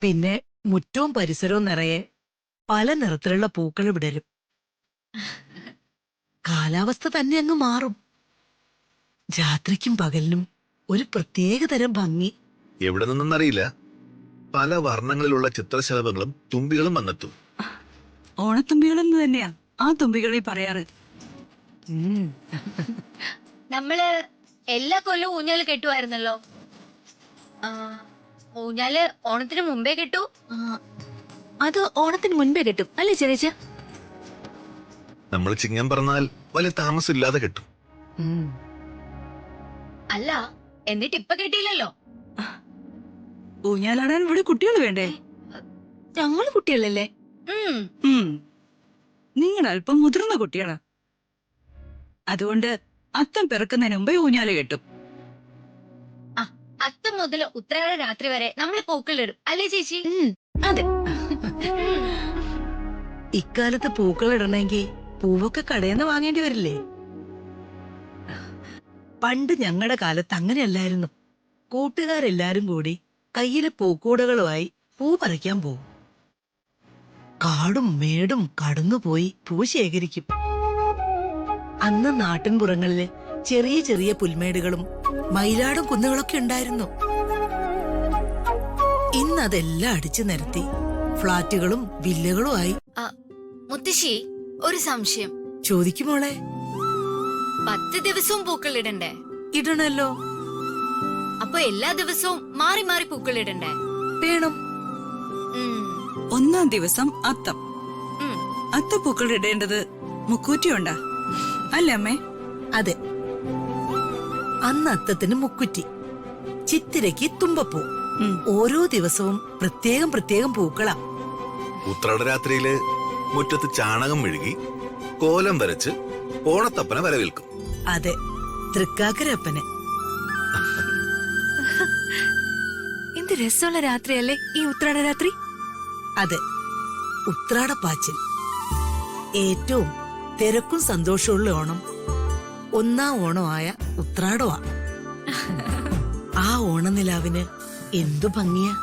പിന്നെ മുറ്റവും പരിസരവും നിറയെ പല നിറത്തിലുള്ള പൂക്കൾ വിടരും. കാലാവസ്ഥ തന്നെ അങ്ങ് മാറും. രാത്രിക്കും പകലിനും ഒരു പ്രത്യേക തരം ഭംഗി. എവിടെ നിന്നറിയില്ല, പല വർണ്ണങ്ങളിലുള്ള ചിത്രശലഭങ്ങളും തുമ്പികളും വന്നെത്തും. ഓണത്തുമ്പികളെന്ന് തന്നെയാ ആ തുമ്പികളെ പറയാറ്. നമ്മള് എല്ലാ കൊല്ലവും ഊഞ്ഞാല് കെട്ടുമായിരുന്നല്ലോ. ഊഞ്ഞാല് ഓണത്തിന് മുമ്പേ കെട്ടു. അത് ഓണത്തിന് മുൻപേ കെട്ടും അല്ലേ ചെറിയ? നമ്മൾ ചിങ്ങം പറഞ്ഞാൽ വലിയ താമസമില്ലാതെ കിട്ടും. അല്ല, എന്നിട്ട് ഇപ്പൊ കെട്ടിയില്ലല്ലോ. ഊഞ്ഞാലാടാൻ ഇവിടെ കുട്ടികൾ വേണ്ടേ? ഞങ്ങള് കുട്ടികളല്ലേ? നിങ്ങൾ അല്പം മുതിർന്ന കുട്ടികളാ. അതുകൊണ്ട് അത്തം പിറക്കുന്നതിന് മുമ്പേ ഊഞ്ഞാല് കെട്ടും. അത്തം മുതൽ ഉത്രാട രാത്രി വരെ നമ്മൾ പൂക്കളിടും അല്ലേ ചേച്ചി? അതെ. ഇക്കാലത്ത് പൂക്കൾ ഇടണമെങ്കിൽ പൂവൊക്കെ കടയിന്ന് വാങ്ങേണ്ടി വരില്ലേ? പണ്ട് ഞങ്ങളുടെ കാലത്ത് അങ്ങനെയല്ലായിരുന്നു. കൂട്ടുകാരെല്ലാരും കൂടി കയ്യിലെ പൂക്കൂടകളുമായി പൂ പറിക്കാൻ പോകും. കാടും മേടും കടന്നുപോയി പൂ ശേഖരിക്കും. അന്ന് നാട്ടിൻപുറങ്ങളില് ചെറിയ ചെറിയ പുൽമേടുകളും മയിലാടും കുന്നുകളൊക്കെ ഉണ്ടായിരുന്നു. ഇന്നതെല്ലാം അടിച്ചു നിരത്തി ഫ്ളാറ്റുകളും വില്ലകളുമായി. മുത്തശ്ശി, ഒരു സംശയം ചോദിക്കുമോളെ. 10 ദിവസവും പൂക്കൾ ഇടണ്ടേ? ഇടണല്ലോ. അപ്പൊ എല്ലാ ദിവസവും മാറി മാറി പൂക്കൾ ഇടണ്ടേ? വേണം. ഒന്നാം ദിവസം അത്തം. അത്തപ്പൂക്കൾ ഇടേണ്ടത് മുക്കൂറ്റിയുണ്ടാ അല്ലേ അമ്മേ? അതെ, അന്ന് അത്തത്തിന് മുക്കുറ്റി, ചിത്തിരയ്ക്ക് തുമ്പപ്പൂ. ഓരോ ദിവസവും പ്രത്യേകം പ്രത്യേകം പൂക്കളാ. ഉത്രാട രാത്രിയില് മുറ്റത്ത് ചാണകം മെഴുകി കോലം വരച്ച് ഓണത്തപ്പനെ വരവേൽക്കും. അതെ, തൃക്കാക്കരപ്പനെ. എന്ത് രസമുള്ള രാത്രിയല്ലേ ഈ ഉത്രാട രാത്രി. അതെ, ഉത്രാടപ്പാച്ചിൽ. ഏറ്റവും തിരക്കും സന്തോഷമുള്ള ഓണം ഒന്നാം ഓണമായ ഉത്രാടമാ. ആ ഓണനിലാവിന് എന്തു ഭംഗിയാ.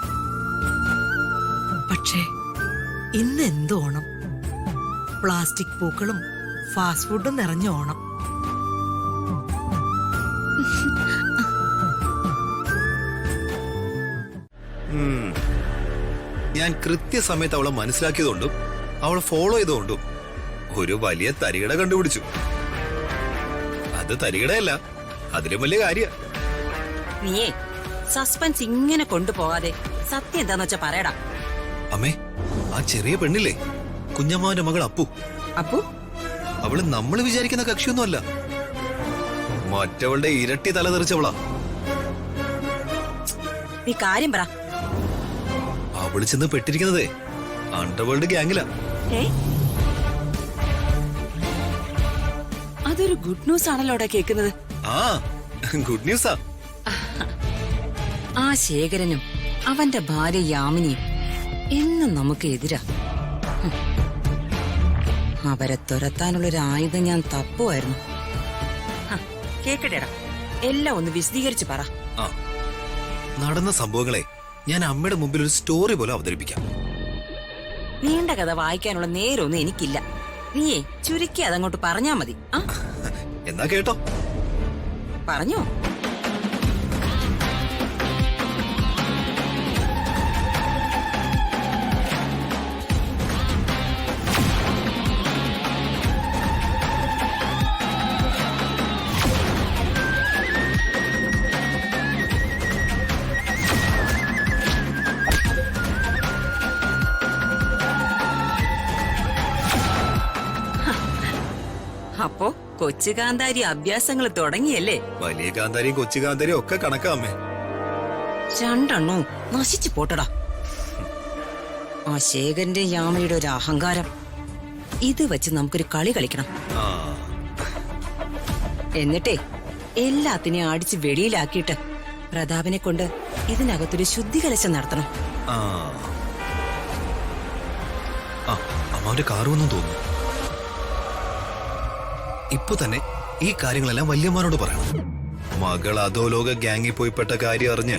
പക്ഷേ ഇന്ന് എന്ത് ഓണം? പ്ലാസ്റ്റിക് പൂക്കളും ഫാസ്റ്റ് ഫുഡും നിറഞ്ഞ ഓണം. ഞാൻ കൃത്യസമയത്ത് അവളെ മനസ്സിലാക്കിയതുകൊണ്ടും അവളെ ഫോളോ ചെയ്തുകൊണ്ടും ഒരു വലിയ തരികിട കണ്ടുപിടിച്ചു. അത് തരികിടയല്ല, അതിലും വലിയ കാര്യ. നീയേ സസ്പെൻസ് ഇങ്ങനെ കൊണ്ടുപോകാതെ സത്യം എന്താന്ന് വെച്ചാ പറയടാ. അമ്മേ, ആ ചെറിയ പെണ്ണില്ലേ, കുഞ്ഞമ്മാവന്റെ മകൾ അപ്പു. അപ്പു അവള് നമ്മൾ വിചാരിക്കുന്ന കക്ഷിയൊന്നുമല്ല. മറ്റവളുടെ ഇരട്ടി തല തെറിച്ചവളാ. നീ കാര്യം പറ. അവള് ചെന്ന് പെട്ടിരിക്കുന്നതേ അണ്ടർവേൾഡ് ഗ്യാങ്ങിലാ. അതൊരു ഗുഡ് ന്യൂസ് ആണല്ലോടാ കേക്കുന്നത്. ആ, ഗുഡ് ന്യൂസാ. ആ ശേഖരനും അവന്റെ ഭാര്യ യാമിനിയും എന്നും നമുക്ക് എതിരാ. അവരെ തുരത്താനുള്ളൊരു ആയുധം ഞാൻ തപ്പുമായിരുന്നു. കേക്കട്ടേടാ, എല്ലാം ഒന്ന് വിശദീകരിച്ച് പറ. ആ, നടന്ന സംഭവങ്ങളെ ഞാൻ അമ്മയുടെ മുമ്പിൽ ഒരു സ്റ്റോറി പോലെ അവതരിപ്പിക്കാം. നീണ്ട കഥ വായിക്കാനുള്ള നേരമൊന്നും എനിക്കില്ല. നീയേ ചുരുക്കി അതങ്ങോട്ട് പറഞ്ഞാ മതി. എന്നാ കേട്ടോ. പറഞ്ഞോ. അപ്പോ കൊച്ചു കാന്താരി അഭ്യാസങ്ങൾ തുടങ്ങിയല്ലേ? വലിയ കാന്താരിയും കൊച്ചു കാന്താരിയും ഒക്കെ കണക്കാ അമ്മേ. രണ്ടെണ്ണോ നശിച്ചു പോട്ടടാ. ആ ശേഖരന്റെ യാമയുടെ ഒരു അഹങ്കാരം. ഇത് വെച്ച് നമുക്കൊരു കളി കളിക്കണം. എന്നിട്ടേ എല്ലാത്തിനെയും അടിച്ച് വെളിയിലാക്കിയിട്ട് പ്രതാപനെ കൊണ്ട് ഇതിനകത്തൊരു ശുദ്ധികലശം നടത്തണം. അമ്മാവന്റെ കാറ് വന്നു തോന്നുന്നു. ഇപ്പൊ തന്നെ ഈ കാര്യങ്ങളെല്ലാം വല്യമ്മാനോട് പറയണം. മകൾ അധോലോക ഗ്യാങ്ങിൽ പോയി പെട്ട കാര്യം അറിഞ്ഞ്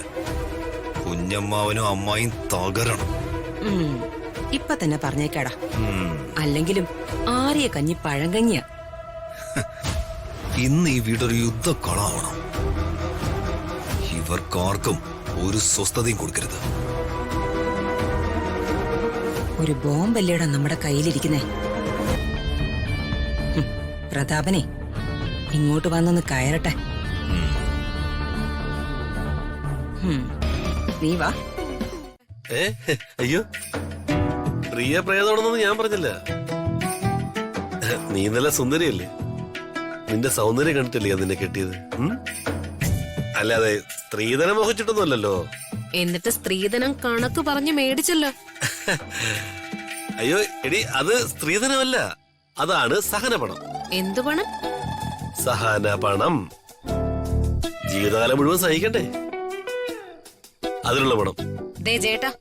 കുഞ്ഞമ്മാവനും അമ്മായും തകരണം. ഇപ്പൊ തന്നെ പറഞ്ഞേക്കാടാ. ഉം. അല്ലെങ്കിലും ആര്യ കഞ്ഞി പഴങ്കഞ്ഞിയ. ഇന്ന് ഈ വീടൊരു യുദ്ധക്കളാവണം. ഇവർക്കാർക്കും ഒരു സ്വസ്ഥതയും കൊടുക്കരുത്. ഒരു ബോംബല്ലേടാ നമ്മുടെ കയ്യിലിരിക്കുന്നേ. പ്രതാപനെ ഇങ്ങോട്ട് വന്നൊന്ന് കയറട്ടെ. നീ വാ. അയ്യോ, പ്രിയ പ്രേതമാണെന്നൊന്നും ഞാൻ പറഞ്ഞില്ല. നീ നല്ല സുന്ദരിയല്ലേ? നിന്റെ സൗന്ദര്യം കണ്ടിട്ടില്ലേ ഞാൻ നിന്നെ കെട്ടിയത്? അല്ലാതെ സ്ത്രീധനം മോഹിച്ചിട്ടൊന്നുമല്ലല്ലോ. എന്നിട്ട് സ്ത്രീധനം കണക്ക് പറഞ്ഞു മേടിച്ചല്ലോ. അയ്യോ എടി, അത് സ്ത്രീധനമല്ല, അതാണ് സഹനപണം. എന്തു പണം? സഹനപണം. ജീവിതകാലം മുഴുവൻ സഹിക്കണ്ടേ, അതിനുള്ള പണം. ദേ ചേട്ടാ,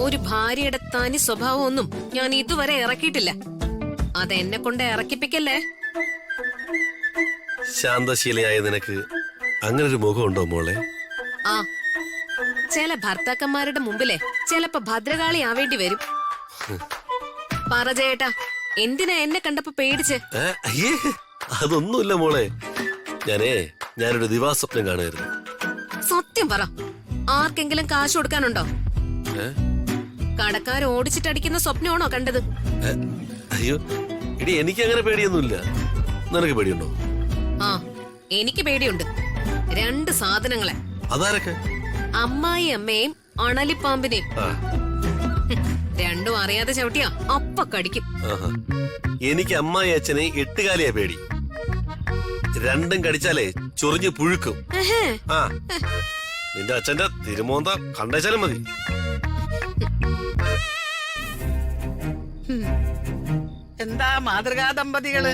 ഒരു ഭാര്യയുടെ തനി സ്വഭാവം ഒന്നും ഞാൻ ഇതുവരെ ഇറക്കിയിട്ടില്ല. അതെന്നെ കൊണ്ട് ഇറക്കിപ്പിക്കല്ലേ. ശാന്തശീലയായ നിനക്ക് അങ്ങനെ ഒരു മുഖമുണ്ടോ മോളെ? ആ, ചില ഭർത്താക്കന്മാരുടെ മുമ്പിലെ ചിലപ്പോ ഭദ്രകാളി ആവേണ്ടി വരും. പറ ചേട്ടാ, എന്തിനാ എന്നെ കണ്ടപ്പോ പേടിച്ച്? അയ്യേ, അതൊന്നുമില്ല മോളെ. ഞാനൊരു ദിവാസ്വപ്നം കാണുമായിരുന്നു. സത്യം പറ, ആർക്കെങ്കിലും കാശ് കൊടുക്കാനുണ്ടോ? കടക്കാർ ഓടിച്ചിട്ടടിക്കുന്ന സ്വപ്നമാണോ കണ്ടത്? അയ്യോ എടി, എനിക്ക് അങ്ങനെ പേടിയൊന്നുമില്ല. നിനക്ക് പേടിയുണ്ടോ? ആ, എനിക്ക് പേടിയുണ്ട്. 2 സാധനങ്ങളെ. അതാരൊക്കെ? അമ്മായി അമ്മയും അണലിപ്പാമ്പിനെയും. രണ്ടും അറിയാതെ ചവിട്ടിയാ അപ്പ കടിക്കും. എനിക്ക് അമ്മായി അച്ഛനെ 8 കാലിയാ പേടി. രണ്ടും കടിച്ചാലേ ചൊറിഞ്ഞ് പുഴുക്കും. ആ, നിന്റെ അച്ഛന്റെ തിരുമോന്ത കണ്ടേച്ചാലും മതി. എന്താ മാതൃകാ ദമ്പതികള്?